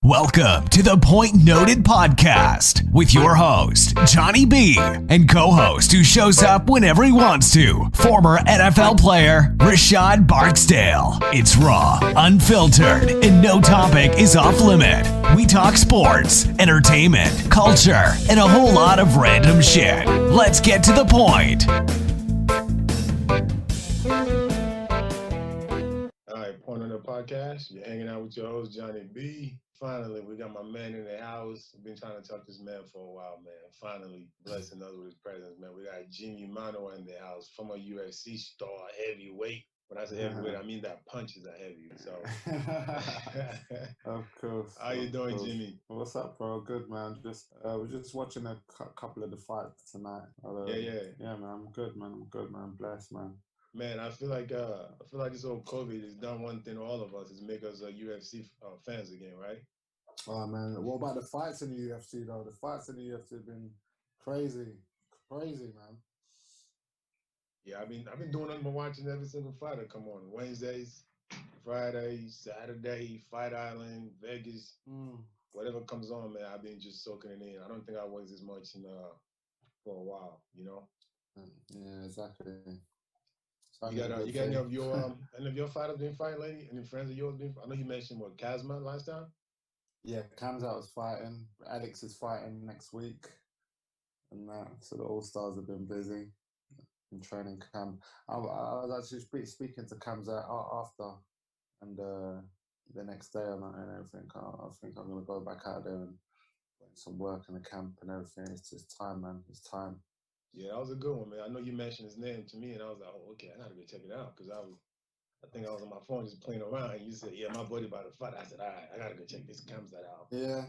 Welcome to the Point Noted Podcast with your host, Johnny B, and co-host who shows up whenever he wants to, former NFL player Rashad Barksdale. It's raw, unfiltered, and no topic is off limit. We talk sports, entertainment, culture, and a whole lot of random shit. Let's get to the point. All right, Point on the Podcast. You're hanging out with your host, Johnny B. Finally, we got my man in the house. I've been trying to talk to this man for a while, man. Finally, blessing us with his presence, man. We got Jimi Manuwa in the house, former UFC star, heavyweight. When I say heavyweight, I mean that punches are heavy. So, Of course. How you doing, Jimmy? What's up, bro? Good, man. We're just watching a couple of the fights tonight. Yeah, man. I'm good, man. I'm blessed, man. Man, I feel like this whole COVID has done one thing to all of us, is make us UFC fans again, right? Oh man, what about the fights in the UFC though? The fights in the UFC have been crazy, man. Yeah, I've been doing nothing but watching every single fighter come on Wednesdays, Fridays, Saturday, Fight Island, Vegas, whatever comes on, man. I've been just soaking it in. I don't think I was this much for a while, you know. Yeah, exactly. You got any of your fighters been fighting lately? Any friends of yours been? I know you mentioned Kazma last time. Yeah, Kamzat was fighting. Alex is fighting next week, and that. So the All Stars have been busy in training camp. I was actually speaking to Kamzat after, and the next day and everything. I think I'm gonna go back out there and put in some work in the camp and everything. It's just time, man. It's time. Yeah, that was a good one, man. I know you mentioned his name to me, and I was like, oh, okay, I gotta go check it out, because I think I was on my phone just playing around, and you said, yeah, my buddy about to fight. I said, all right, I gotta go check this Kamzat out. Yeah,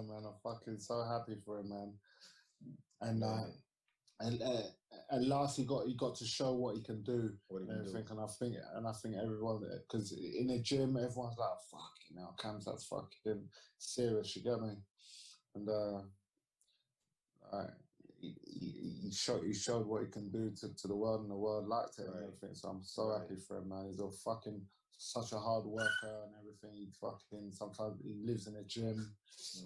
man. I'm fucking so happy for him, man. And at last he got to show what he can do and everything. And I think everyone, because in the gym everyone's like, fucking hell, Kamzat's fucking serious. You get me? And he showed what he can do to the world, and the world liked it and everything. So I'm so happy for him, man. He's such a hard worker and everything. Sometimes he lives in a gym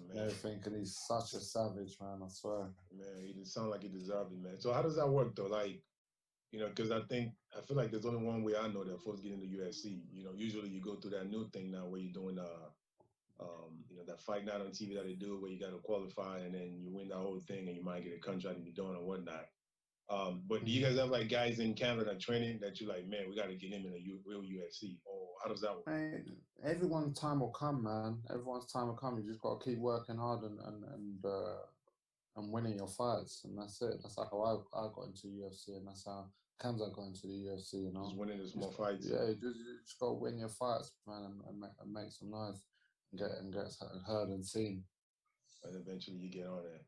and everything, and he's such a savage, man. I swear. Man, he just sound like he deserved it, man. So how does that work though? Like, you know, because I feel like there's only one way I know that folks get into UFC. You know, usually you go through that new thing now where you're doing that fight night on TV that they do where you got to qualify and then you win the whole thing and you might get a contract and you're doing or whatnot. But do you guys have like guys in Canada training that you're like, man, we got to get him in a real UFC? Or how does that work? Hey, everyone's time will come, man. Everyone's time will come. You just got to keep working hard and winning your fights, and that's it. That's how I got into UFC, and that's how Kamzat got into the UFC. You know, just winning the small fights. Yeah, you just got to win your fights, man, and make some noise. Get heard and seen, and eventually you get on there.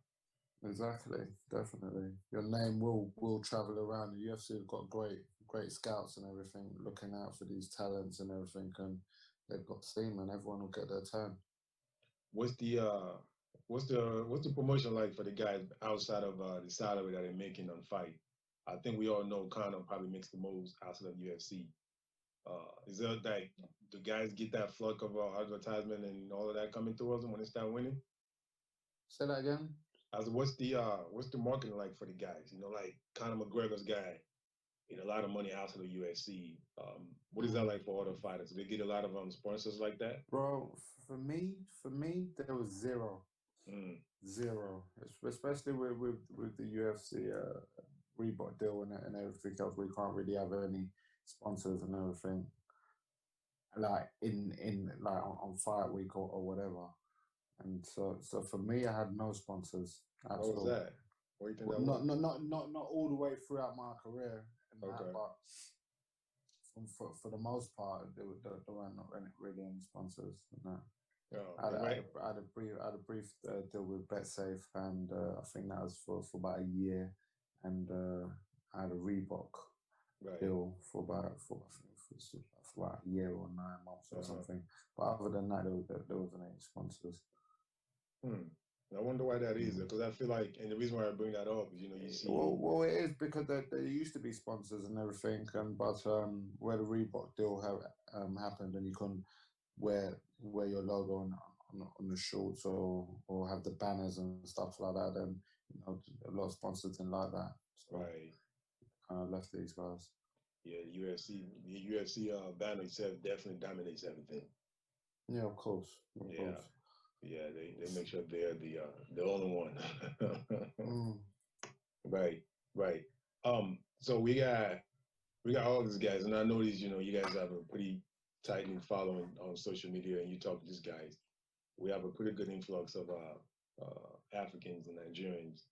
Exactly, definitely. Your name will travel around. The UFC have got great scouts and everything, looking out for these talents and everything, and they've got steam, and everyone will get their turn. What's the promotion like for the guys outside of the salary that they're making on fight? I think we all know Conor probably makes the most outside of UFC. Is there like the guys get that flock of advertisement and all of that coming towards them when they start winning? Say that again. What's the marketing like for the guys? You know, like Conor McGregor's guy, a lot of money outside of UFC. What is that like for other fighters? Do they get a lot of sponsors like that? Bro, for me, there was zero. Zero, especially with the UFC Reebok deal and everything else. We can't really have any sponsors and everything, like in like on Fight Week or whatever. And so for me, I had no sponsors. What was that? What do you think that was? Not all the way throughout my career. Okay. But for the most part, there weren't really any sponsors. No. Oh, I had a brief deal with BetSafe, and I think that was for about a year, and I had a Reebok deal for about a year or 9 months or something. But other than that, there wasn't any sponsors. I wonder why that is, because I feel like, and the reason why I bring that up is, you see. Well, it is because there used to be sponsors and everything, but where the Reebok deal happened, and you couldn't wear your logo on the shorts or have the banners and stuff like that. And a lot of sponsors didn't like that. So Right. kind of left these guys. Yeah, the UFC banner itself definitely dominates everything. Yeah, of course. Yeah, they make sure they're the only one. Right. So we got all these guys, and I noticed, you guys have a pretty tightly following on social media, and you talk to these guys. We have a pretty good influx of Africans and Nigerians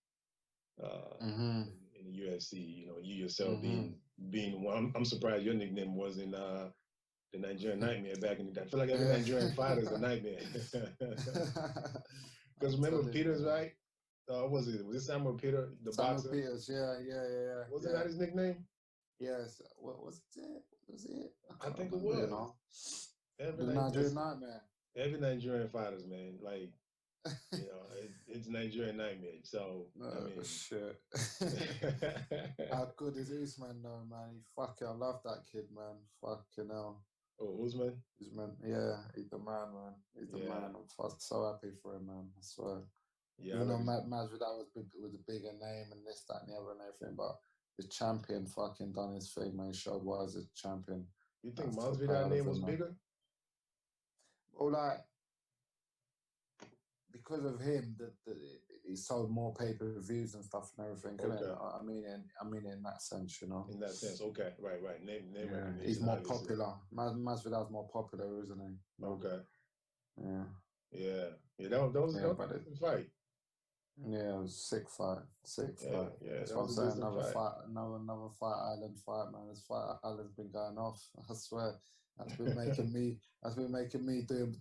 in the UFC. You yourself being one. I'm surprised your nickname wasn't the Nigerian Nightmare back in the day. I feel like every Nigerian fighter is a nightmare. Because remember Peters, right? Was it Samuel Peter, the Samuel boxer? Peters, yeah. Wasn't that his nickname? Yes. What was it? Was it? I think it was. The Nigerian Nightmare. Every Nigerian fighters, man, like, it's Nigerian Nightmare. So, I mean. Shit. How good is Usman, though, man? I love that kid, man. Fucking hell. Oh, Usman? Usman, yeah, he's the man, man. He's the man. I'm so happy for him, man. I swear. Yeah, Even though Masvidal was a bigger name and this, that, and the other and everything, but the champion fucking done his thing, man. He showed why he's a champion. You think Masvidal's name was bigger? Well, like, because of him, he sold more pay-per-views and stuff and everything. Okay. I mean, in that sense, In that sense, okay, right. Name recognition. He's more popular. Masvidal's more popular, isn't he? Okay. Yeah. That was a fight. Yeah, it was sick fight. Yeah, that's what I'm saying. Another Fight Island fight, man. This Fight Island's been going off. I swear. That's been making me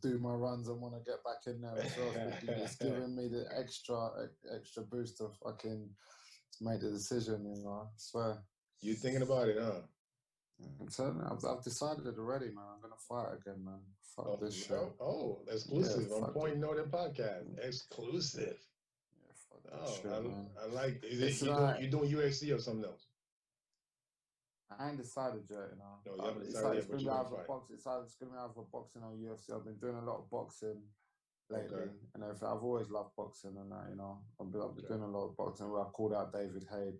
do my runs and want to get back in there as well. It's giving me the extra boost to fucking make the decision, I swear. You thinking about it, huh? I'm telling you, I've decided already, man. I'm gonna fight again, man. Fuck this shit. Oh, exclusive on Point Noted podcast. Mm. Exclusive. Yeah, fuck this shit, man. I like it. You doing UFC or something else? I ain't decided yet, No, you haven't decided yet, but you're gonna fight. It's gonna be either boxing or UFC. I've been doing a lot of boxing lately, and everything. I've always loved boxing and that, I've been doing a lot of boxing. Where I called out David Haye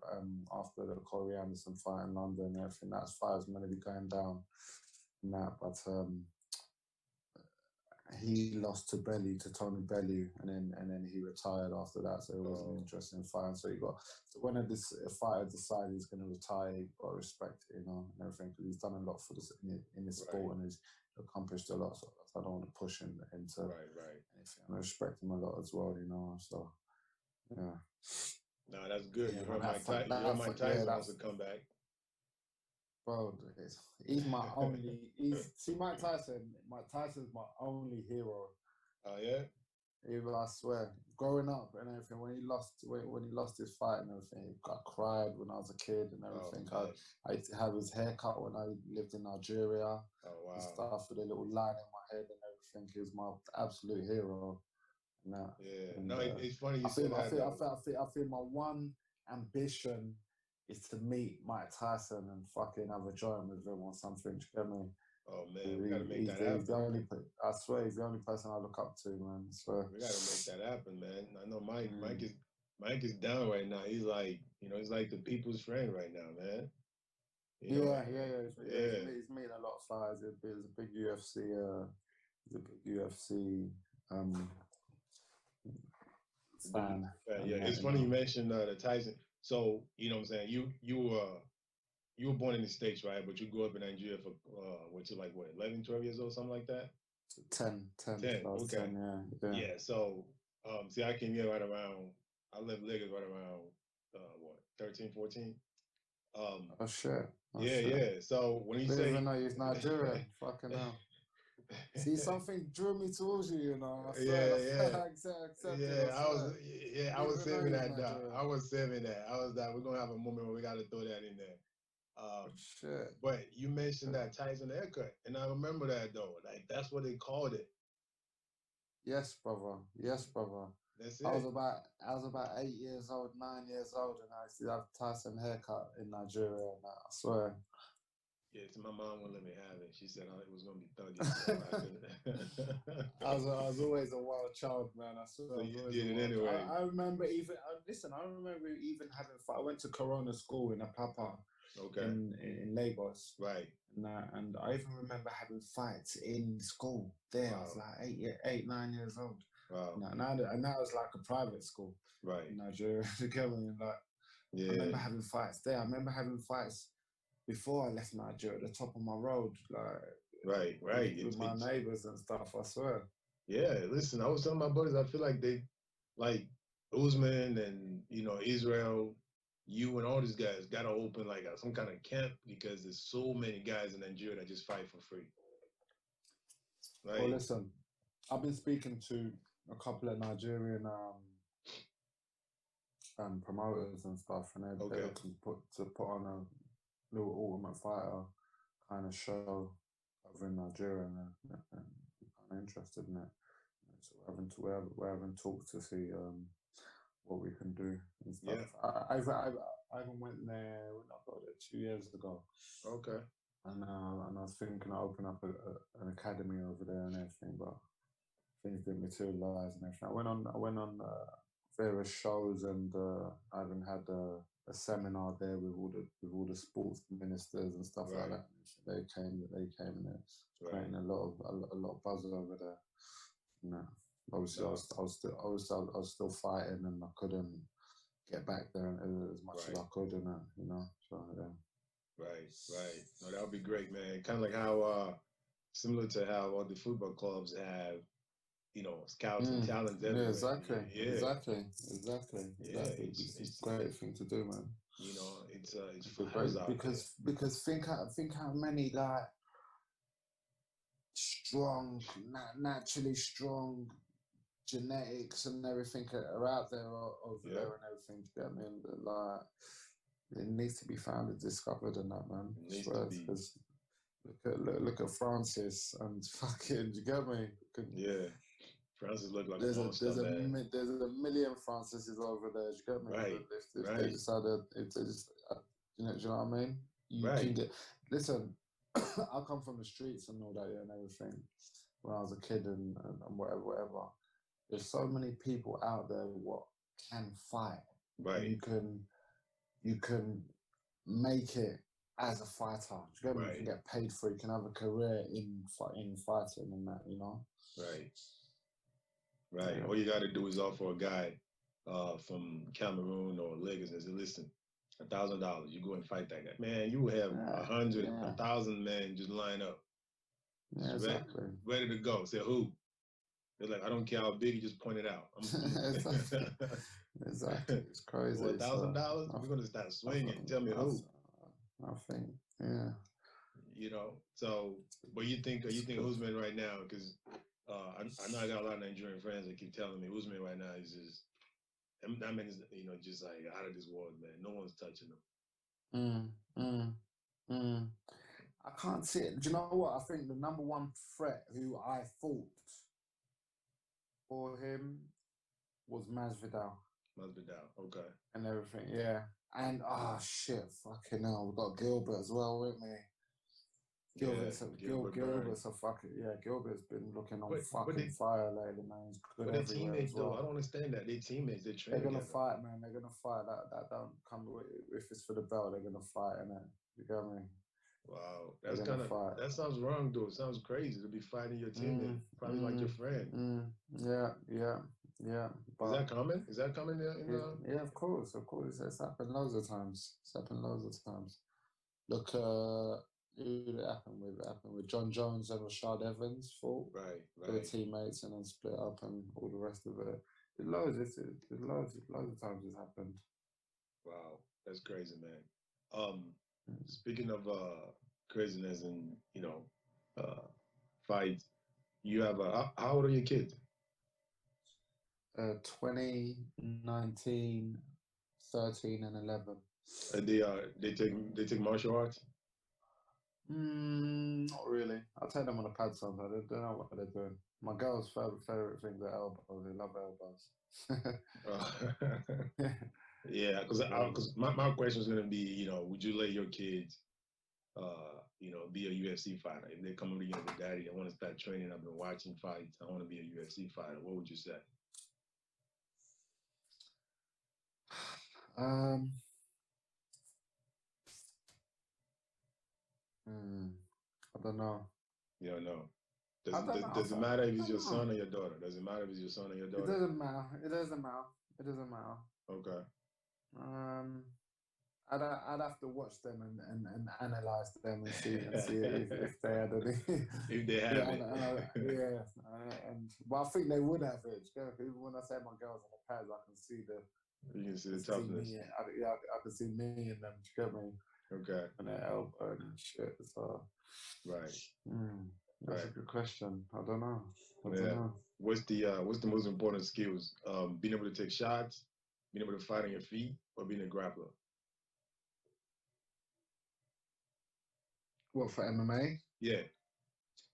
after the Corey Anderson fight in London and everything. That's fight's going to be going down and that, but he lost to Tony Bellew, and then he retired after that, so it wasn't interesting in fighting. So when a fighter decides he's going to retire, you've got to respect it, and everything, because he's done a lot for this in his sport, and he's accomplished a lot. So I don't want to push him into anything. I respect him a lot as well, So yeah. No, that's good. You heard Mike Tyson wants to come back. Bro, he's my only. Mike Tyson. Mike Tyson's my only hero. Oh yeah. I swear, growing up and everything, when he lost his fight and everything, I cried when I was a kid and everything. I used to have his haircut when I lived in Nigeria. Oh wow. And stuff with a little line in my head and everything. He was my absolute hero. Yeah. And, it's funny you said that. I feel my one ambition is to meet Mike Tyson and fucking have a joint with him or something. Do you get me? Oh man, we gotta make that happen. I swear, he's the only person I look up to, man. I swear. We gotta make that happen, man. I know Mike is down right now. He's like, he's like the people's friend right now, man. He's meeting a lot of fighters. There's a big UFC fan. Yeah, it's funny you mentioned the Tyson. So, you know what I'm saying? You were born in the States, right? But you grew up in Nigeria for, 11, 12 years old, something like that? 10. Okay. 10, yeah. So, I came here right around, I left Lagos right around, 13, 14? Oh, shit. Yeah. So, when you say... even know he's Nigerian. Fucking hell. See, something drew me towards you, I was saving that, dog. I was saving that. We're going to have a moment where we got to throw that in there. Shit. But you mentioned that Tyson haircut, and I remember that, though. Like, that's what they called it. Yes, brother. That's it. I was about 8 years old, 9 years old, and I used to have Tyson haircut in Nigeria, and I swear. Yeah, my mom wouldn't let me have it. She said it was going to be thuggy. So I was always a wild child, man. I swear, So I was you always did a it wild child. anyway. I remember even listen. I remember even having fun. I went to Corona school in Apapa Okay. in Lagos, Right. and I even remember having fights in school. There, I was Wow. like 9 years old. Wow. Now it's like a private school Right. in Nigeria. You get me? Like, Yeah. I remember having fights there. I remember having fights before I left Nigeria at the top of my road, like Right. with my neighbors and stuff. I swear. Yeah. Listen, I was telling my buddies, I feel like they, like Usman and Israel, you and all these guys got to open like some kind of camp because there's so many guys in Nigeria that just fight for free. Well, Right. listen, I've been speaking to a couple of Nigerian promoters and stuff, and they're Okay. looking to put on a little Ultimate Fighter kind of show over in Nigeria, and I'm kind of interested in it. So we're having talks to see what we can do and stuff. Yeah. I even went there when I got there 2 years ago. Okay. And I was thinking of opening up an academy over there and everything, but things didn't materialize and everything. I went on various shows, and I even had a seminar there with all the sports ministers and stuff like Right. that. They came, and it's creating Right. a lot of buzz over there. No, obviously No. I was still fighting, and I couldn't get back there as much as I could, and so yeah. Right. No, that would be great, man. Kind of like how, similar to how all the football clubs have, scouts and talents Yeah, everywhere. exactly. Yeah. Yeah. It's a great thing to do, man. It's It's fighters great out there. because think how many like strong, naturally strong genetics and everything are out there over there and everything. Do you get what I mean? Like, it needs to be found and discovered and that, man. It needs to be. Because look at Francis and fucking. Do you get me? Yeah. Francis looked like There's a monster, man. there's a million Francises over there. Do you get me? Right. If they decided, if they just, do you know what I mean? You Right. can get. Listen, I come from the streets and all that, and everything. When I was a kid and whatever. There's so many people out there what can fight. Right. You can make it as a fighter. Do you get me? You can get paid for it. You can have a career in fighting and that. Right. Yeah. All you got to do is offer a guy from Cameroon or Lagos and say, listen, $1,000, you go and fight that guy. Man, you will have 100, 1,000 men just line up. Yeah, exactly. Ready to go. Say who? They're like, I don't care how big, you just point it out. Exactly. It's crazy. $1,000, we're gonna start swinging. Tell me who. I think, yeah. So, but you think Usman right now? Because I know I got a lot of Nigerian friends that keep telling me Usman right now is just, that man is just like out of this world, man. No one's touching him. I can't see it. Do you know what? I think the number one threat who I thought for him was Masvidal. Okay. And everything, yeah. And shit, fucking hell, we've got Gilbert as well, haven't we? Gilbert's a fucking, Gilbert's been looking on fucking fire lately, man. He's good but everywhere teammates, as well. though, I don't understand that. They're teammates, they train They're gonna together. fight, man. They're gonna fight. That don't come with, if it's for the belt, they're gonna fight, innit? You get me? Wow, that sounds wrong, though. It sounds crazy to be fighting your teammate, probably like your friend. Yeah. But is that common in the? Yeah, of course. It's happened loads of times. Look, who did it happen with? It happened with John Jones and Rashad Evans. Right. They were teammates and then split up and all the rest of it. Loads of times it's happened. Wow, that's crazy, man. Speaking of craziness and fights, you have how old are your kids? 20, 19, 13, and 11. They take martial arts? Not really. I take them on a pad sometimes. They don't know what they're doing. My girl's favorite thing are elbows. They love elbows. Yeah, because my question is going to be, would you let your kids be a UFC fighter? If they come to you and say, Daddy, I want to start training. I've been watching fights. I want to be a UFC fighter. What would you say? I don't know. You don't know. I don't know. Does it matter if it's your know. son or your daughter? Does it matter if it's your son or your daughter? It doesn't matter. It doesn't matter. It doesn't matter. Okay. I'd have to watch them and analyze them and see if they had any. If they have it. But I think they would have it. Even when I say my girls on the pads, I can see you can see the toughness. I can see me in them. Do you get me? Okay. And their elbow and shit. So. Right. That's a good question. I don't know. What's the most important skills? Being able to take shots, being able to fight on your feet, or being a grappler? What, for MMA? Yeah.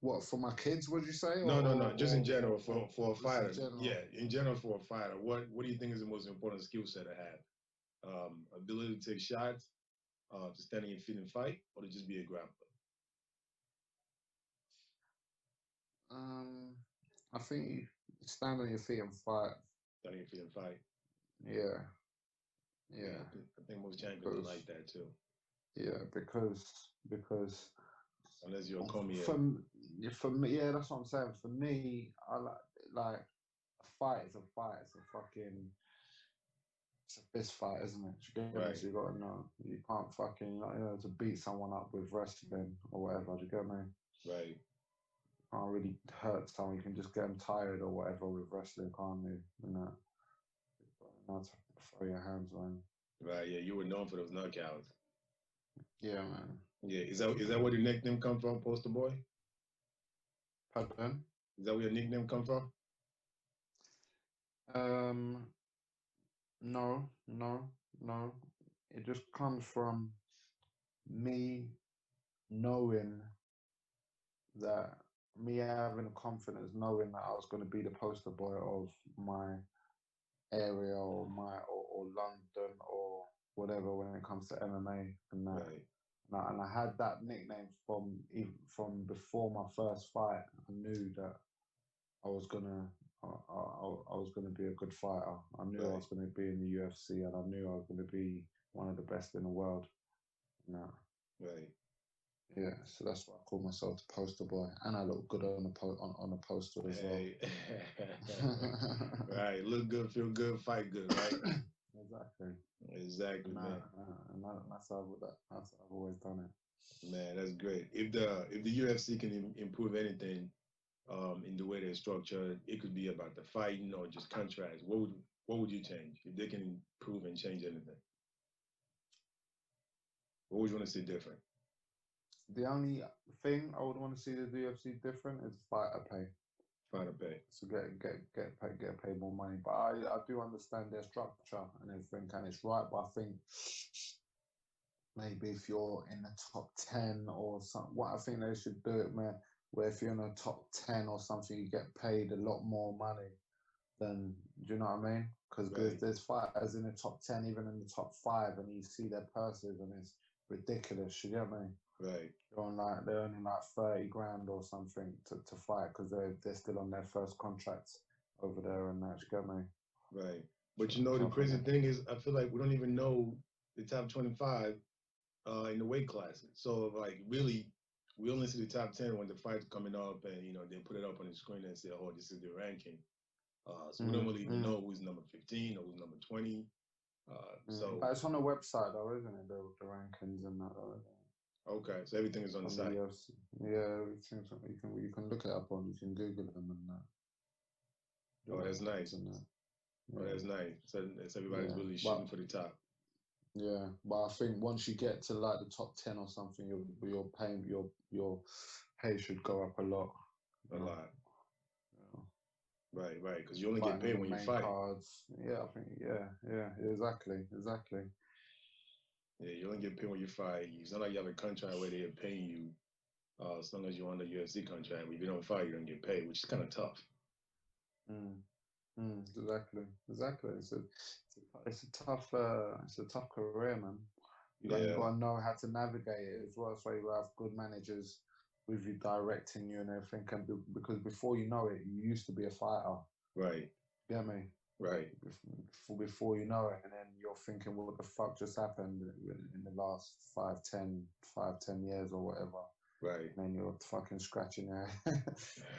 What, for my kids, would you say? No. Just in general, for a fighter. Yeah, in general for a fighter. What do you think is the most important skill set to have? Ability to take shots, to stand on your feet and fight, or to just be a grappler? I think you stand on your feet and fight. Stand on your feet and fight. Yeah. I think most champions are like that too. Yeah, because unless you're a comedian. For me, yeah, that's what I'm saying. For me, I like a fight is a fight. It's a fist fight, isn't it? Right. So you got to know you can't fucking to beat someone up with wrestling or whatever. Do you get me? Right. You can't really hurt someone. You can just get them tired or whatever with wrestling, can't you? Not to throw your hands on. Right. Yeah, you were known for those knockouts. Yeah, man. Yeah, is that where the nickname come from, Poster Boy? Pardon? Is that where your nickname come from? No. It just comes from me knowing that, me having the confidence, knowing that I was going to be the poster boy of my area or London or whatever when it comes to MMA and that. Right. And I had that nickname from before my first fight. I knew that I was gonna be a good fighter. I knew I was gonna be in the UFC, and I knew I was gonna be one of the best in the world. Right. Yeah, so that's why I call myself the poster boy, and I look good on a poster as well. Right, look good, feel good, fight good, right? Exactly, man. And that's how I've always done it. Man, that's great. If the UFC can improve anything, in the way they're structured, it could be about the fighting or just contracts. What would you change if they can improve and change anything? What would you want to see different? The only thing I would want to see the UFC different is fighter pay. Fighter pay. So get paid more money. But I do understand their structure and everything, and it's right. But I think maybe if you're in the top 10 or something, what I think they should do it, man, where if you're in the top 10 or something, you get paid a lot more money than, do you know what I mean? Because there's fighters in the top 10, even in the top 5, and you see their purses and it's ridiculous, you get me? Right. They're earning like 30 grand or something to fight because they're still on their first contracts over there and that, you get me? Right. But the crazy thing is, I feel like we don't even know the top 25 in the weight classes. So like really, we only see the top 10 when the fight's coming up and they put it up on the screen and say, oh, this is the ranking. So we don't really even know who's number 15 or who's number 20. But it's on the website though, isn't it? The rankings and that. Okay, so everything is on the site. Yeah, you can look it up you can Google them and that. Oh, that's nice. Oh, that's nice. So everybody's really shooting for the top. Yeah, but I think once you get to like the top 10 or something, your pay should go up a lot. A lot. Yeah. Right, because you only get paid when you fight. Cards. Yeah, I think exactly. Yeah, you only get paid when you fight. It's not like you have a contract where they're paying you as long as you're on the UFC contract. If you don't fight, you don't get paid, which is kind of tough. Exactly. It's a tough career, man. You got to know how to navigate it as well. So you have good managers with you directing you and everything. And because before you know it, you used to be a fighter. Right. You get me? Right. Before you know it, and then you're thinking, what the fuck just happened in the last 5, 10 years or whatever. Right. And then you're fucking scratching your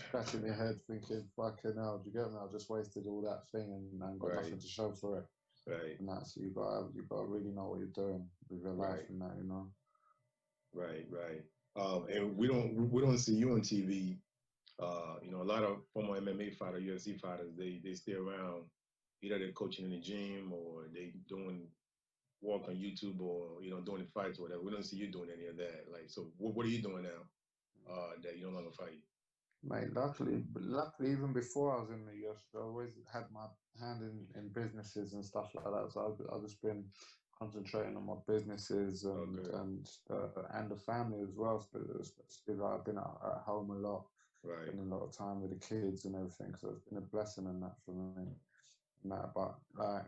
scratching your head, thinking, "Fucking hell, do you get me? I just wasted all that thing and got nothing to show for it." Right. And that's you got to really know what you're doing with your life and that, you know. Right. Right. And we don't see you on TV. You know, a lot of former MMA fighters, UFC fighters, they stay around. Either they're coaching in the gym or they doing work on YouTube or doing the fights or whatever. We don't see you doing any of that. Like, so what are you doing now? That you no longer fight? Mate, luckily, even before I was in the UFC, I always had my hand in businesses and stuff like that. So I've just been concentrating on my businesses and the family as well. Especially like I've been at home a lot, spending a lot of time with the kids and everything. So it's been a blessing and that for me. And that, but like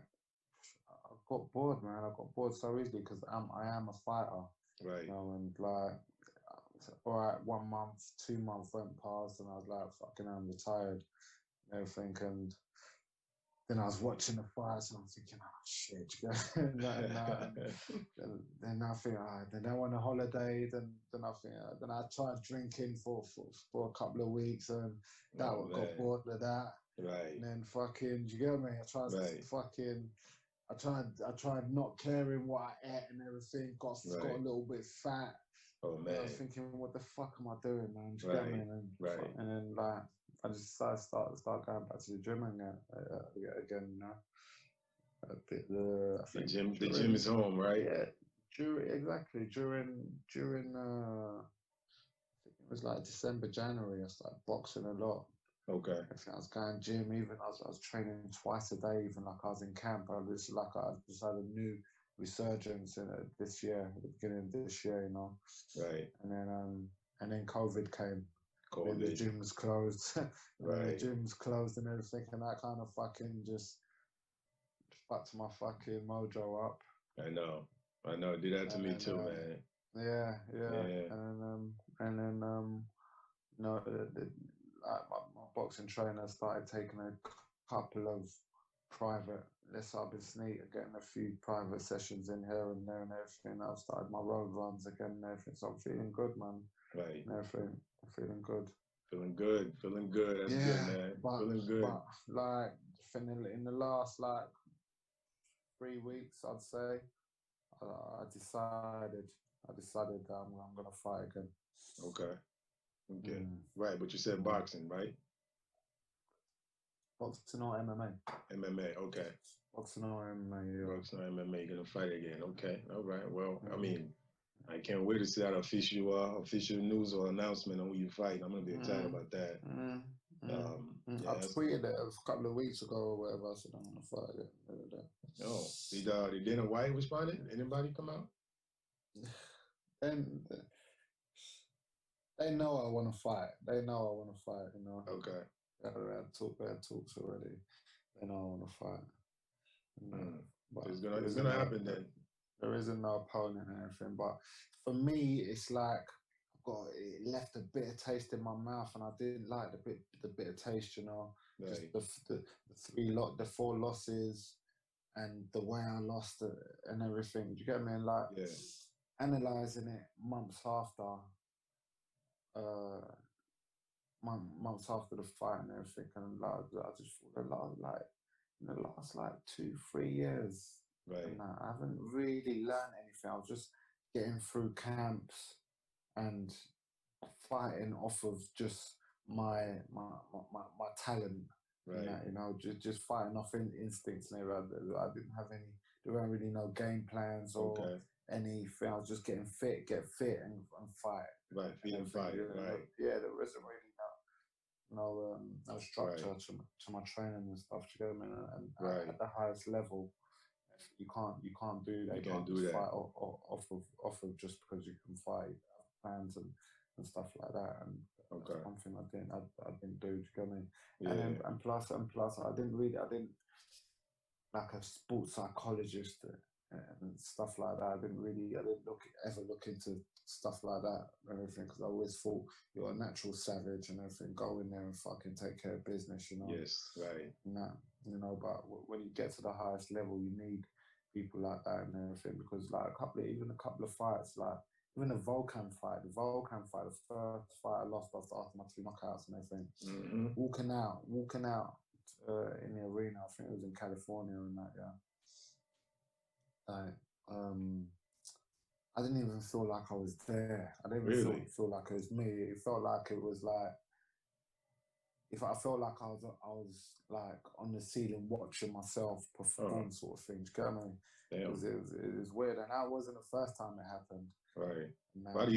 I got bored, man. I got bored so easily because I am a fighter, right? You know, and like. All right, 1 month, 2 months went past, and I was like, "Fucking, I'm retired," and everything. And then I was watching the fights, and I'm thinking, "Oh shit!" then I think, then I went on holiday. Then I think, then I tried drinking for a couple of weeks, and got bored of that. Right. And then fucking, do you get me? I tried fucking. I tried not caring what I ate and everything. Got a little bit fat. Oh man! I was thinking, what the fuck am I doing, man? Do you get me? And then like, I just start going back to the gym again, you know. The gym is home, right? Yeah, during I think it was like December, January. I started boxing a lot. Okay. I was going gym, even I was training twice a day, even like I was in camp. I just had a new resurgence in this year, at the beginning of this year, you know. Right. And then COVID came. COVID. The gym was closed. Right. The gym was closed and everything, and that kind of fucking just fucked my fucking mojo up. I know. Did that to me too, man. Yeah. And then you know, my boxing trainer started taking a couple of private. I've been getting a few private sessions in here and there and everything. I've started my road runs again and everything. So I'm feeling good, man. Right. And everything. I'm feeling good. Feeling good. That's good, man. Feeling good. But like in the last like 3 weeks, I'd say, I decided that I'm gonna fight again. Okay. Right, but you said boxing, right? Boxing or MMA? MMA, okay. Boxing or MMA, yeah. Boxing or MMA, you're gonna fight again. Okay, all right. Well, I mean, I can't wait to see that official news or announcement on who you fight. I'm gonna be excited about that. I tweeted it a couple of weeks ago or whatever. I said I'm gonna fight it. Oh, did Dana White respond? Anybody come out? Then they know I want to fight. You know. Okay. We had talks already. They know I want to fight. But it's gonna happen then. There isn't no opponent and everything. But for me, it's like it left a bitter taste in my mouth, and I didn't like the bitter taste. You know, right. Just the 4 losses, and the way I lost it and everything. Do you get me? And like analysing it months after the fight and everything, and like I just thought like in the last like 2-3 years, and I haven't really learned anything. I was just getting through camps and fighting off of just my talent. Right. You know, just fighting off instincts and everything. I didn't have any. There weren't really no game plans or anything. I was just get fit and fight. Right, fit and fight. Right. Yeah, there wasn't really no structure to my training and stuff. You know what I mean? At the highest level, you can't do that. You can't do that. Fight off of just because you can fight plans and stuff like that. And that's one thing I didn't do. Do you get me? Yeah. And plus, I didn't like a sports psychologist and stuff like that. I didn't ever look into stuff like that and everything, because I always thought you're a natural savage and everything. Go in there and fucking take care of business, you know. Yes, right. Nah, you know, but when you get to the highest level, you need people like that and everything, because like even a couple of fights, like even the Volkan fight, the first fight I lost after my 2 knockouts and everything. Mm-hmm. Walking out in the arena, I think it was in California and that, yeah. Like, I didn't even feel like I was there. I didn't even feel like it was me. It felt like it was like, if I felt like I was like on the ceiling watching myself perform, sort of thing. Do you get me? It was weird, and that wasn't the first time it happened. Right. How do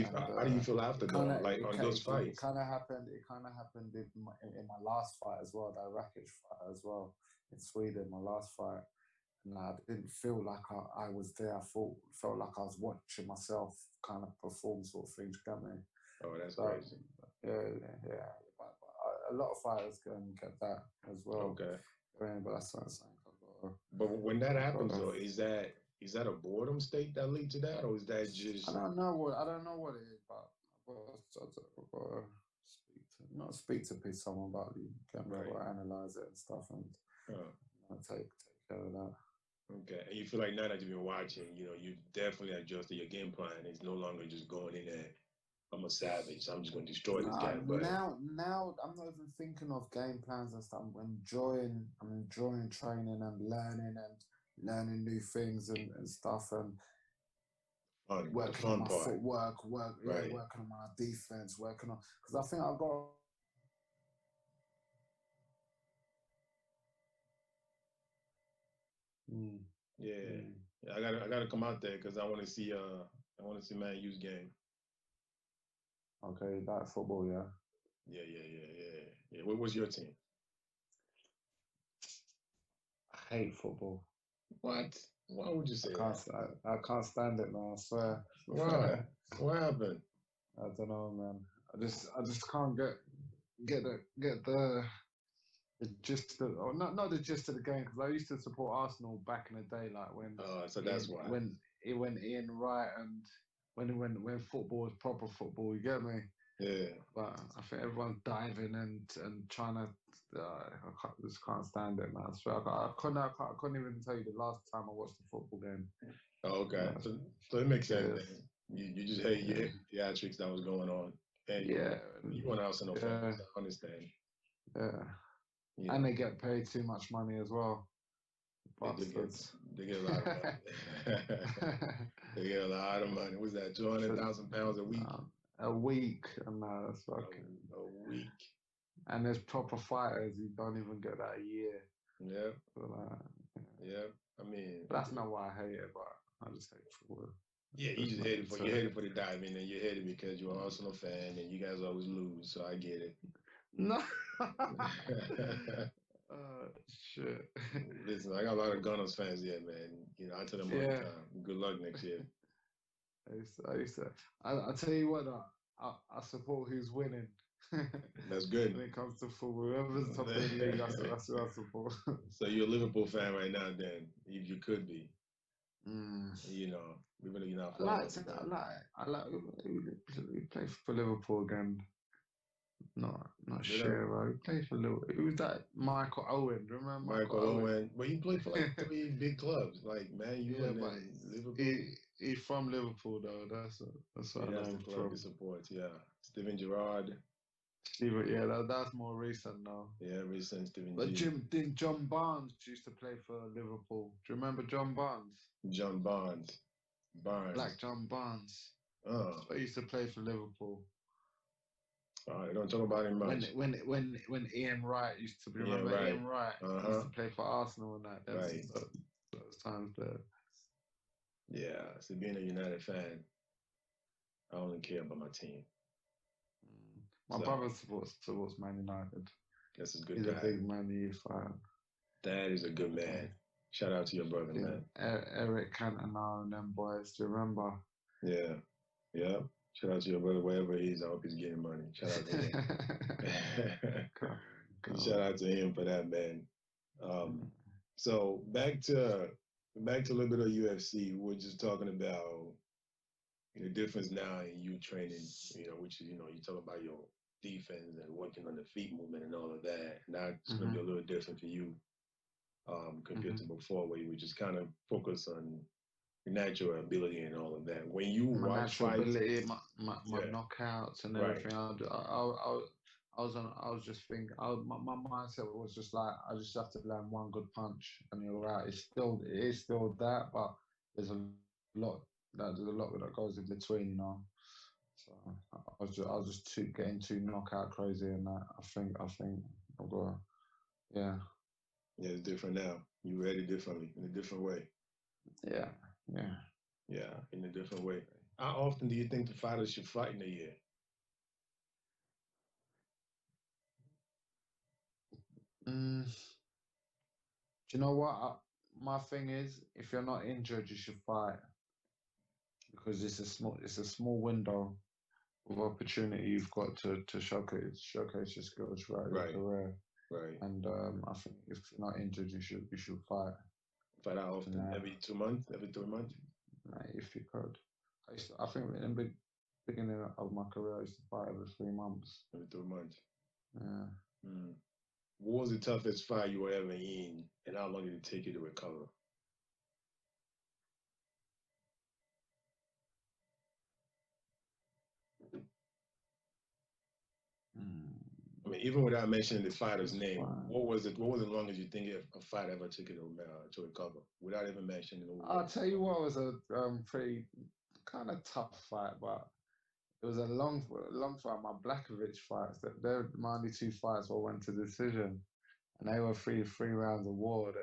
you feel after though? Like on those fights? It kind of happened in my last fight as well, that Rakic fight as well in Sweden. My last fight, and I didn't feel like I was there. I felt like I was watching myself kind of perform, sort of thing. Do you get me? Oh, that's crazy. Yeah. A lot of fighters can get that as well. Okay. But that's what I'm saying. But when that happens, though, is that a boredom state that leads to that, or is that just? I don't know what it is, but I've speak to someone about it. Analyze it and stuff, and take care of that. Okay, and you feel like now that you've been watching, you've definitely adjusted your game plan. It's no longer just going in there. I'm a savage, so I'm just going to destroy this guy. But now I'm not even thinking of game plans and stuff. I'm enjoying training and learning new things and stuff, and working on my footwork, working on my defense, because I think I've got. Yeah, I gotta come out there because I want to see Man U's game. Okay, that football, yeah. Yeah. What was your team? I hate football. What? Why would you say that? I can't stand it, man. I swear. Why? What happened? I don't know, man. I just can't get the gist of, or not the gist of the game, because I used to support Arsenal back in the day, like when. So that's why. When Ian Wright and when football was proper football, you get me? Yeah. But I think everyone's diving and trying to. I just can't stand it, man. I swear, I couldn't even tell you the last time I watched a football game. Oh, okay. So it makes sense. You just hate the theatrics that was going on. And you want Arsenal fans. I understand. Yeah. And they get paid too much money as well. They get a lot of money. They get a lot of money. What's that? £200,000 a week? A week, and that's fucking a week. And there's proper fighters who don't even get that a year. Yeah. So I mean, that's not why I hate it, but I just hate football. Yeah, you just hate it for the diving, and you hate it because you're an Arsenal fan and you guys always lose. So I get it. No. Shit. Listen, I got a lot of Gunners fans here, man. I tell them all the time, good luck next year. I tell you what, I support who's winning. That's good. When it comes to football, whoever's top of the league, that's who I support. So you're a Liverpool fan right now, then, if you could be. Even though you're not. I like. We play for Liverpool again. Not sure, bro. He played for Liverpool. Who was that? Michael Owen. Do you remember Michael Owen? Well, he played for like 3 big clubs, like Man U and Liverpool. He's from Liverpool, though. That's what I know him from. He supports, Steven Gerrard. That's more recent now. Yeah, recent Steven. But John Barnes used to play for Liverpool. Do you remember John Barnes? John Barnes. Like John Barnes. Oh. He used to play for Liverpool. Don't talk about him much. When Ian Wright used to be, remember Ian Wright used to play for Arsenal and that. Right. Those times there. Yeah, so being a United fan, I only care about my team. My brother supports Man United. That's a good guy. He's a big Man U fan. That is a good man. Shout out to your brother, man. Eric Cantona and them boys, do you remember? Yeah. Shout out to your brother, wherever he is. I hope he's getting money. Shout out to him. Shout out to him for that, man. So back to back to a little bit of UFC. We're just talking about the difference now in you training, which is, you talk about your defense and working on the feet movement and all of that. Now it's going to be a little different for you compared to before, where you would just kind of focus on your natural ability and all of that. When you My watch natural fights, ability, my yeah, knockouts and right, everything. I was just thinking. My mindset was just like, I just have to land one good punch, and you're right. It is still that, but there's a lot there's a lot that goes in between, So I was just getting too knockout crazy, and that I think I've got, yeah, yeah, it's different now. You read it differently in a different way. yeah, yeah. Yeah, in a different way. How often do you think the fighters should fight in a year? Mm, do you know what? My thing is, if you're not injured, you should fight, because it's a small window of opportunity you've got to showcase your skills throughout your Right, career. right. And I think if you're not injured, you should fight. Fight how often? And Every 2 months? Every 3 months? if you could, I think in the beginning of my career, I used to fight every 3 months. Every 3 months. Yeah. Mm. What was the toughest fight you were ever in, and how long did it take you to recover? I mean, even without mentioning the fighter's name, what was it? What was the longest you think a fight ever took you to recover, without even mentioning who it I'll was? tell you what was a pretty kind of tough fight, but it was a long fight. My Blachowicz fights, they're my only two fights where I went to decision, and they were three rounds of war.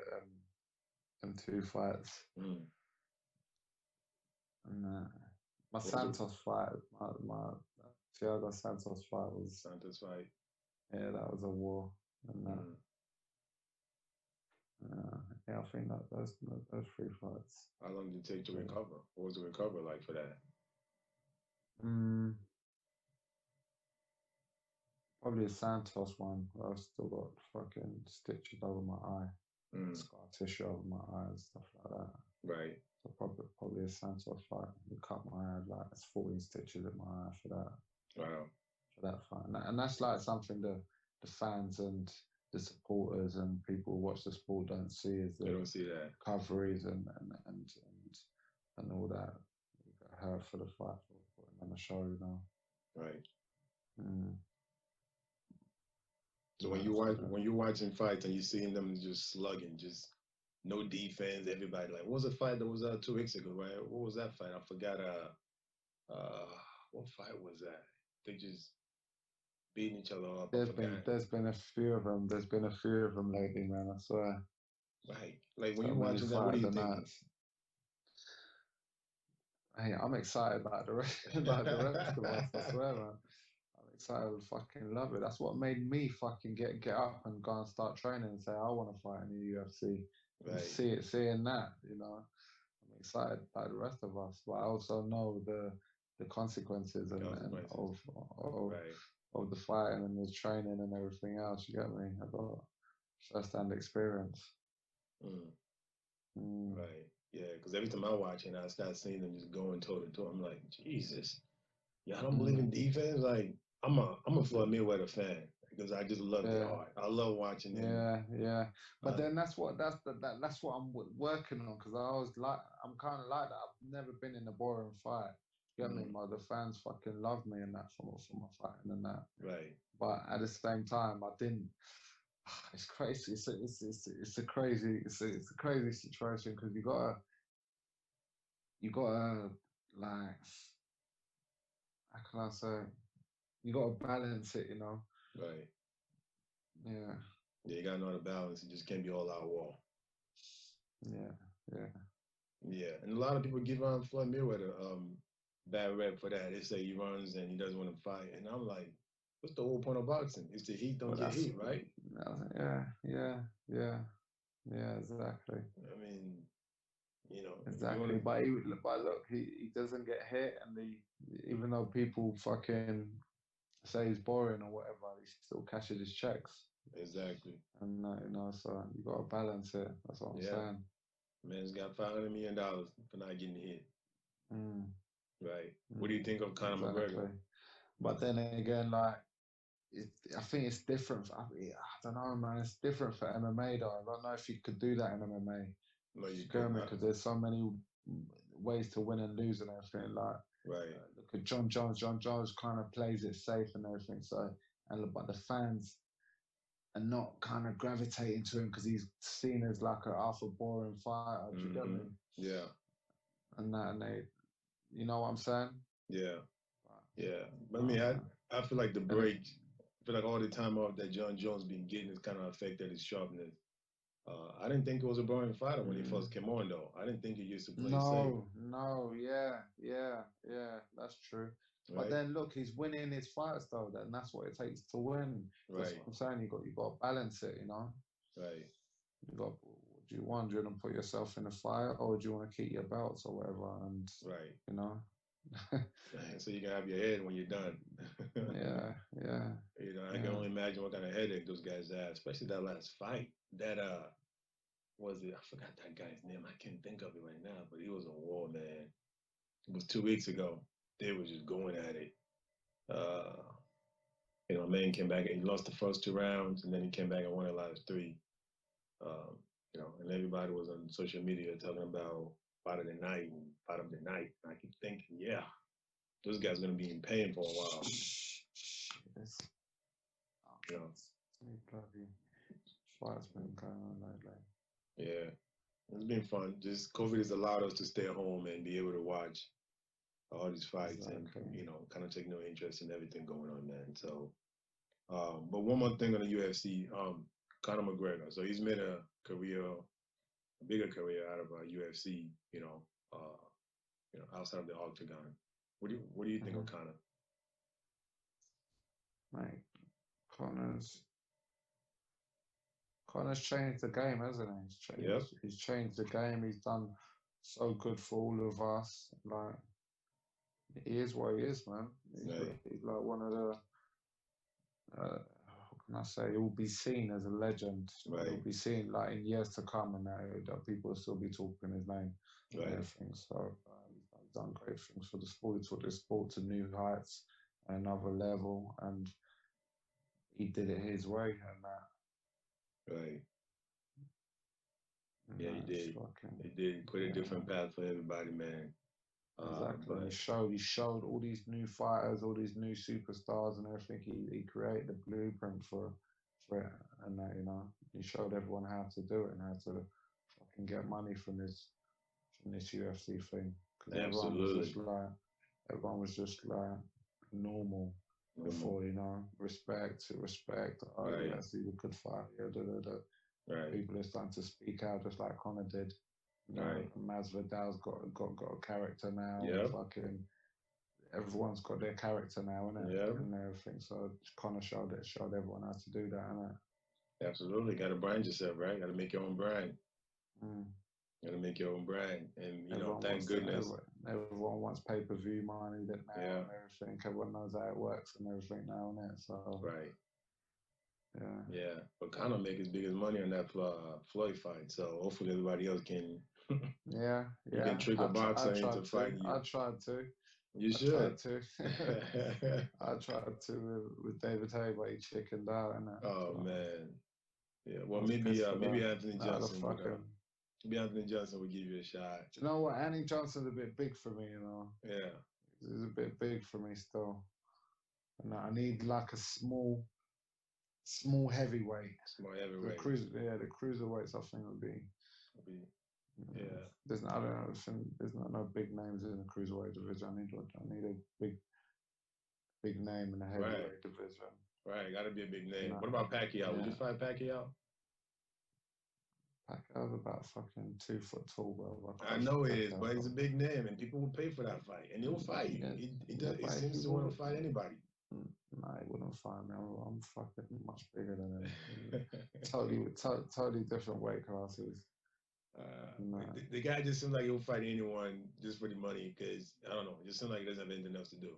Them two fights. Mm. And my What was it? Santos fight, my Thiago Santos fight was, Santos fight. yeah, that was a war. And Mm. yeah, I think that those three fights. How long did it take to Yeah. recover? What was the recovery like for that? Probably a Santos one, where I've still got fucking stitches over my eye, Mm. scar tissue over my eyes, stuff like that. Right. So probably a Santos fight. You cut my eye, like it's 14 stitches in my eye for that. Wow. For that fight, and that's like something the fans and the supporters and people who watch the sport don't see, is They the don't see that. recoveries and all that. You got her for the fight, for putting on the show, Right. Mm. So when you're watching fights and you're seeing them just slugging, just no defense, everybody like, what was the fight that was 2 weeks ago, right? What was that fight? I forgot. What fight was that? They just beating each other up. I forgot. There's been a few of them. There's been a few of them lately, man. I swear. Right. Like when So you're many watching that, what are fights you and thinking? that. Hey, I'm excited about the rest, about the rest of us. I swear, man. I'm excited. I fucking love it. That's what made me fucking get up and go and start training and say I want to fight in the UFC. And Right. seeing that, I'm excited about the rest of us. But I also know the consequences and Consequences. of Right. of the fighting and the training and everything else. You get me? I got first-hand experience. Mm. Mm. Right. Yeah. Because every time I watch and I start seeing them just going toe to toe, I'm like, Jesus, y'all don't believe in defense? Like, I'm a Floyd Mayweather fan because I just love the Yeah. art. I love watching him. Yeah. But then that's what I'm working on, because I'm kind of like that. I've never been in a boring fight. You get me? The fans fucking love me and that for my fighting and that. Right. But at the same time, I didn't. It's crazy. It's a crazy situation, because you gotta like, how can I say, you gotta balance it, Right. Yeah. Yeah, you gotta know how to balance. It just can't be all out war. Yeah. Yeah, and a lot of people give Floyd Mayweather bad rep for that. They say he runs and he doesn't want to fight, and I'm like, what's the whole point of boxing? It's the heat, don't But get heat, right? Yeah, exactly. I mean, if you want Exactly. to, But look, he doesn't get hit, and even though people fucking say he's boring or whatever, he still cashes his checks. exactly. And so you gotta balance it. That's what I'm Yeah, saying. Man's got $500 million for not getting hit. Mm. Right. What do you think of Conor Exactly. McGregor? But then again, like, I think it's different. I don't know, man. It's different for MMA, though. I don't know if you could do that in MMA. No, you Get could me? not. Because there's so many ways to win and lose and everything. Like, Right. look at John Jones. John Jones kind of plays it safe and everything. So, but the fans are not kind of gravitating to him because he's seen as like a alpha boring fighter. Do you get me? Yeah. And they, you know what I'm saying? Yeah. Yeah. But I mean, I feel like the break, I feel like all the time off that John Jones been getting has kind of affected his sharpness. I didn't think it was a boring fighter when he first came on, though. I didn't think he used to play safe. No, yeah, that's true. Right? But then look, he's winning his fights though, and that's what it takes to win. That's Right. what I'm saying. You got to balance it, you know. Right. You got. What do you want? Do you want to put yourself in a fight, or do you want to keep your belts or whatever? And right. You know. So you can have your head when you're done. Yeah. You know, I can only imagine what kind of headache those guys had, especially that last fight. That was it? I forgot that guy's name. I can't think of it right now, but he was a war, man. It was 2 weeks ago. They were just going at it. You know, man came back and he lost the first 2 rounds, and then he came back and won the last 3. You know, and everybody was on social media talking about fight of the night and fight of the night. And I keep thinking, yeah, those guys are gonna be in pain for a while. You know. Bloody fight's been going on lately. Yeah. It's been fun. Just COVID has allowed us to stay home and be able to watch all these fights and, you know, kind of take no interest in everything going on, man. So, but one more thing on the UFC, Conor McGregor. So he's made a bigger career out of UFC, you know, outside of the octagon. What do you think of Conor? Mate, Connor's changed the game, hasn't he? He's changed the game. He's done so good for all of us. Like, he is what he is, man. He's like one of the. How can I say? He will be seen as a legend. Right. He'll be seen like in years to come, and that people will still be talking his name and everything. So he's done great things for the sport. He took the sport to new heights, another level, and he did it his way, and that. Right. Yeah, he did. He did. Put a different path for everybody, man. Exactly. He showed all these new fighters, all these new superstars, and everything. He created the blueprint for it, and that, you know, he showed everyone how to do it and how to fucking get money from this UFC thing. Because everyone was just like normal before, you know, respect. Oh, yes, he's a good fighter. Yeah, Right. People are starting to speak out just like Conor did. You know, Masvidal's got a character now. Yeah. Fucking everyone's got their character now, innit? Yeah. And everything. So Conor showed everyone how to do that, innit? Absolutely. Got to brand yourself, right? Got to make your own brand. Got to make your own brand, and you know, thank goodness. Everyone wants pay-per-view money that now and everything. Everyone knows how it works and everything now, innit? So right. Yeah. But Conor make his biggest money on that Floyd fight, so hopefully everybody else can. You can trick a boxer into fighting you. I tried to. You should. I tried to with David Haye, but he chickened out, innit? Oh man. Yeah. Well, maybe Anthony Johnson. Maybe Anthony Johnson would give you a shot. Do you know what? Anthony Johnson's a bit big for me, you know. Yeah. He's a bit big for me still, and I need like a small heavyweight. Small heavyweight. The cruiserweights I think would be. Yeah. There's not no big names in the cruiserweight division. I need a big name in the heavyweight division. Right, got to be a big name. What about Pacquiao? Would you fight Pacquiao? Pacquiao's about fucking 2 foot tall, bro. I know it is, but he's a big name, and people will pay for that fight, and he'll fight you. He seems to want to fight anybody. Nah, he wouldn't fight me. I'm fucking much bigger than him. totally different weight classes. The guy just seems like he'll fight anyone just for the money, because I don't know, it just seems like he doesn't have anything else to do.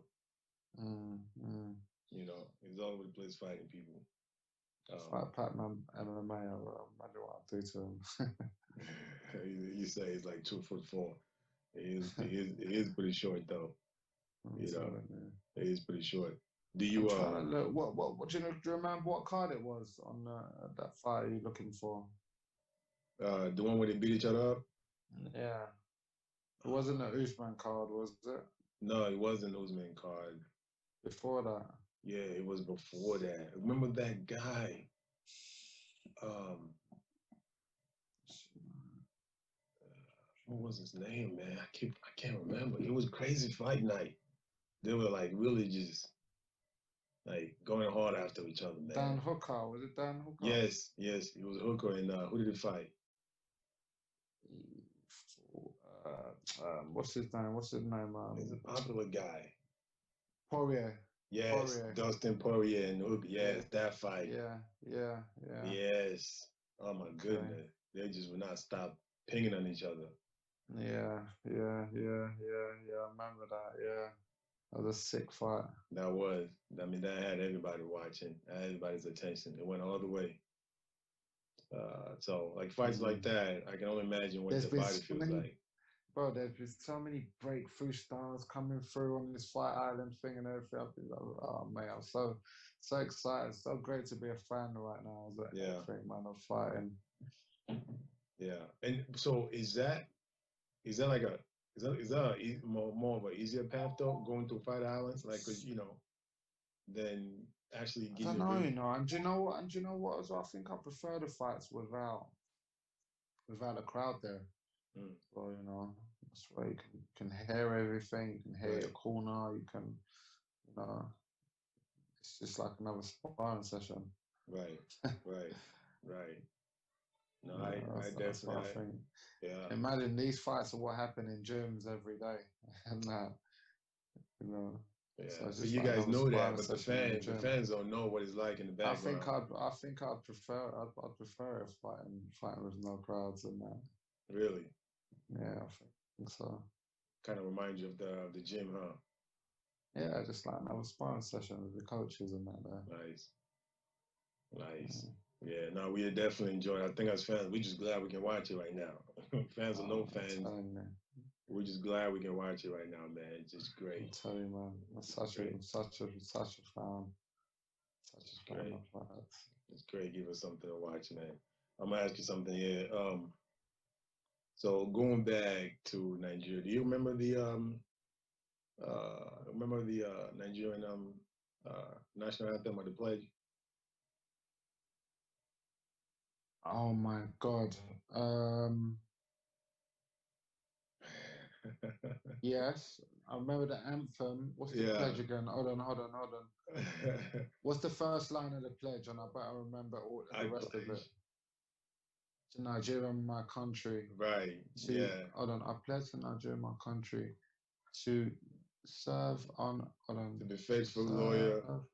You know, he's all over the place fighting people. Fight Platinum MMA, I imagine what I'll do to him. You say he's like 2'4". He is pretty short though. You know, he is pretty short. Do I'm you trying to look. What do you remember what card it was on that fight you're looking for? the one where they beat each other up? Yeah, it wasn't an Usman card, was it? No, it wasn't Usman card. Before that. Yeah, it was before that. Remember that guy? Um, what was his name, man? I can't remember. It was crazy fight night. They were like really just like going hard after each other, man. Dan Hooker, was it Dan Hooker? Yes, it was Hooker, and who did he fight? What's his name? He's a popular guy. Poirier. Yes, Poirier. Dustin Poirier and Hooker. Yes, that fight. Yeah. Yes. Oh my goodness. They just would not stop pinging on each other. Yeah. I remember that. Yeah, that was a sick fight. That was. I mean, that had everybody watching, had everybody's attention. It went all the way. So, like fights like that, I can only imagine what the body feels like. Bro, there's been so many breakthrough stars coming through on this Fight Island thing and everything. I've been like, oh man, I'm so excited. So great to be a fan right now. Everything, man, of fighting. Yeah, and so is that like more of an easier path though, going to Fight Islands, like, cause than actually getting. I don't know, And do you know what? As well, I think I prefer the fights without a crowd there. So that's where you can hear everything. You can hear your corner. You can, it's just like another sparring session. Right. No, I definitely. I think. Yeah. Imagine these fights are what happen in gyms every day, and Yeah. So you guys know that, but the fans don't know what it's like in the background. I think I'd prefer if fighting with no crowds and that. Really? Yeah, I think so. Kind of reminds you of the gym, huh? Yeah, just like another sparring session with the coaches and that there. Nice. Yeah, no, we definitely enjoy it. I think as fans, we're just glad we can watch it right now. Fans or no fans, we're just glad we can watch it right now, man. It's just great. I'm telling you, man. I'm such a fan. Such a fan of that. It's great. Give us something to watch, man. I'm gonna ask you something here. So going back to Nigeria, do you remember the Nigerian national anthem or the pledge? Oh my God. Yes, I remember the anthem. What's the pledge again? Hold on. What's the first line of the pledge? And I better remember all the rest of it. To Nigeria, my country. Right. Hold on. I pledge to Nigeria, my country, to serve on. Hold on. To be faithful, loyal,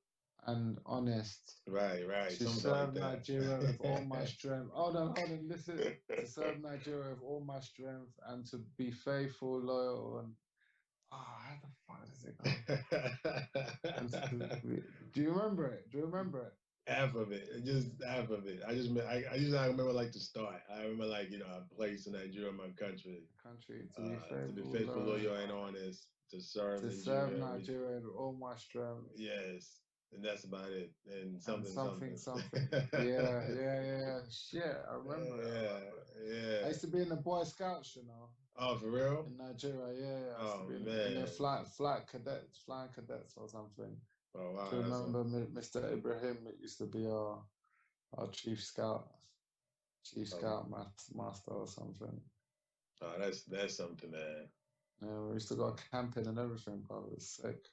and honest. Right. To serve Nigeria with all my strength. Hold on. Listen. To serve Nigeria with all my strength and to be faithful, loyal, and how the fuck does it go? Do you remember it? Half of it, just half of it. I remember like the start. I remember like I place in Nigeria, my country. To be faithful, loyal, and honest. To serve Nigeria with all my strength. Yes. And that's about it. And something. Yeah. Shit, I remember. Yeah. I used to be in the Boy Scouts, Oh, for real? In Nigeria, yeah. Oh, man. In the flying cadets or something. Oh, wow. Do you remember Mr. Ibrahim? It used to be our chief scout master or something. Oh, that's something, man. Yeah, we used to go camping and everything, bro. It was sick.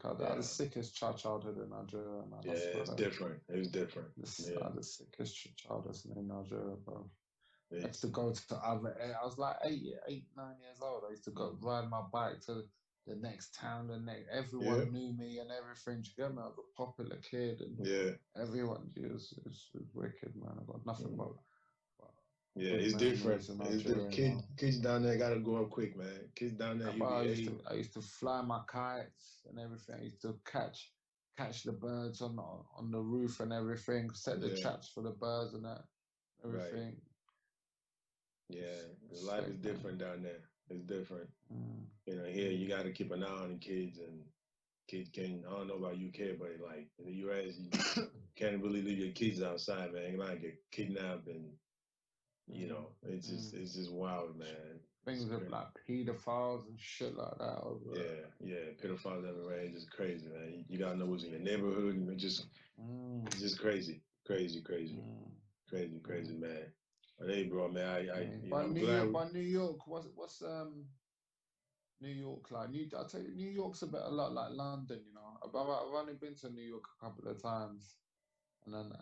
I had the sickest childhood in Nigeria, man. Yeah, it's different. It was different. I had the sickest childhood in Nigeria, bro. I used to go to I was like 9 years old. I used to go ride my bike to the next town, everyone knew me and everything. Do you get me? I was a popular kid, and everyone was wicked, man. I got nothing but. Yeah, it's different. Kids down there gotta grow up quick, man. Kids down there. I used to fly my kites and everything. I used to catch the birds on the roof and everything. Set the traps for the birds and that everything. life is different down there. It's different. You know, here you got to keep an eye on the kids, and kids can. I don't know about UK, but like in the US, you can't really leave your kids outside, man. You might get kidnapped, and you know, it's just wild, man. Things of like pedophiles and shit like that. Yeah, pedophiles everywhere. It's just crazy, man. You gotta know what's in your neighborhood, and it's just crazy, man. But hey, bro, man, I'm glad. By New York, what's New York like? I tell you, New York's a lot like London, you know. I've only been to New York a couple of times, and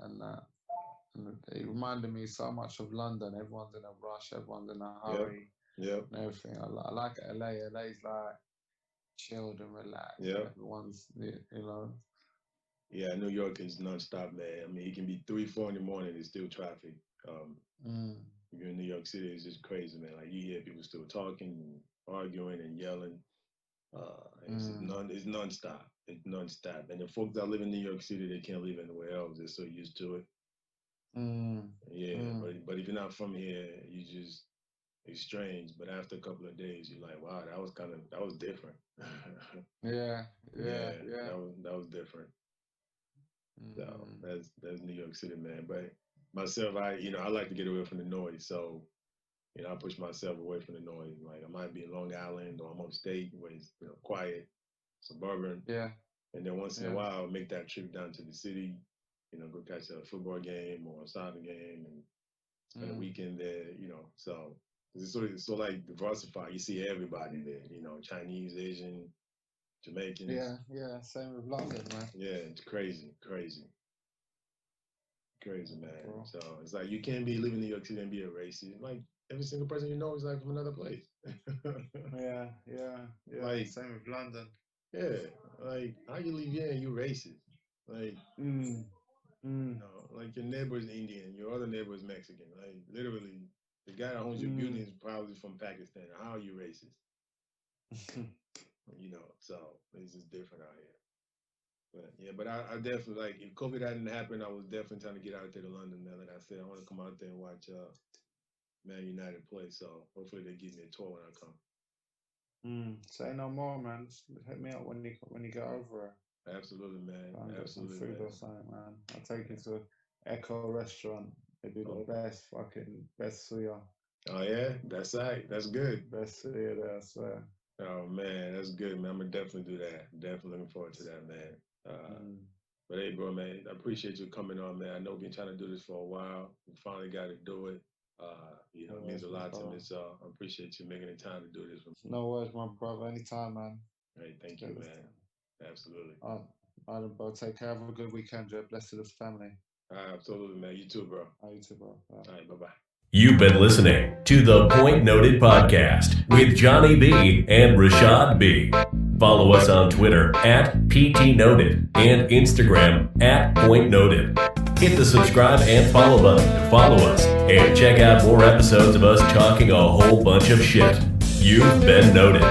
it reminded me so much of London. Everyone's in a rush, everyone's in a hurry, and everything. I like LA. LA's like chilled and relaxed. Yeah, everyone's, you know. Yeah, New York is nonstop, man. I mean, it can be 3, 4 in the morning. There's still traffic. If you're in New York City, it's just crazy, man. Like you hear people still talking, and arguing, and yelling. It's nonstop. It's nonstop. And the folks that live in New York City, they can't live anywhere else. They're so used to it. But if you're not from here, it's strange. But after a couple of days, you're like, wow, that was different. That was different. So that's New York City, man. But myself, I like to get away from the noise. So, I push myself away from the noise. Like I might be in Long Island or I'm upstate where it's quiet, suburban. Yeah. And then once in a while, I'll make that trip down to the city, go catch a football game or a soccer game and spend a weekend there, So it's sort of like diversified. You see everybody there, Chinese, Asian, Jamaicans. Yeah. Same with London, man. Yeah, it's crazy, man. Bro. So it's like you can't be living in New York City and be a racist. Like every single person you know is like from another place. Yeah. Like same with London. Yeah, like how you live here and you racist? Like like your neighbor is Indian, your other neighbor is Mexican. Like literally, the guy that owns your building is probably from Pakistan. How are you racist? So it's just different out here. But I definitely, like, if COVID hadn't happened, I was definitely trying to get out there to London, man. Like I said, I want to come out there and watch Man United play. So hopefully they give me a tour when I come. Say no more, man. Just hit me up when you get over it. Absolutely, man. Absolutely, some food or something, man. I'll take you to Echo Restaurant. They do the best suya. Oh yeah, that's right. That's good. Best suya there, I swear. Oh man, that's good, man. I'm gonna definitely do that. Definitely looking forward to that, man. But hey, bro, man, I appreciate you coming on, man. I know we've been trying to do this for a while. We finally got to do it. It means a lot to me. So I appreciate you making the time to do this. No worries, my brother. Anytime, man. Hey, thank you, man. Absolutely. All right, bro. Take care. Have a good weekend, Joe. Blessed to the family. Absolutely, man. You too, bro. You too, bro. All right, bye-bye. You've been listening to the Point Noted podcast with Johnny B and Rashad B. Follow us on Twitter @PTNoted and Instagram @PointNoted. Hit the subscribe and follow button to follow us and check out more episodes of us talking a whole bunch of shit. You've been noted.